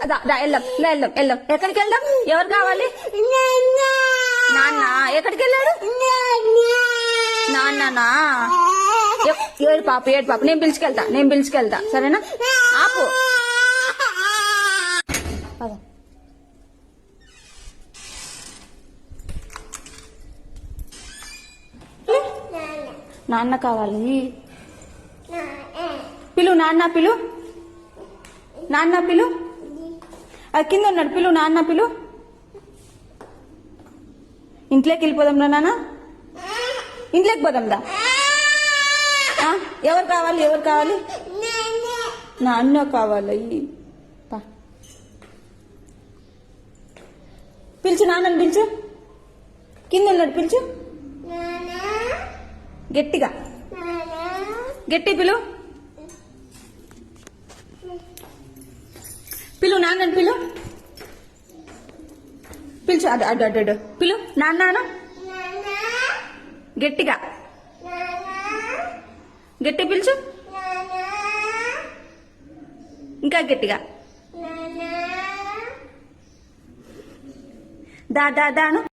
వెళ్దాం వెళ్దాం వెళ్దాం. ఎక్కడికి వెళ్దాం? ఎవరు కావాలి? నాన్న. ఎక్కడికి వెళ్ళాడు? నాన్ననా? ఏడు పాప ఏడు పాప. నేను పిలుచుకెళ్తా సరేనా? ఆపు. నాన్న కావాలి. నాన్న పిలు. అది కింద ఉన్నాడు. నాన్న పిలు. ఇంట్లోకి వెళ్ళిపోదాం రా నాన్న. ఇంట్లోకి పోదాం దా. ఎవరు కావాలి? నాన్న కావాలి. పిలుచు నాన్నని పిలుచు. కింద ఉన్నాడు. పిలుచు గట్టిగా. గట్టి పిలు. నాన్నని పిలుచు. అడు పిలు. నాన్న గట్టిగా. గట్టి పిలుచు. ఇంకా గట్టిగా. దాను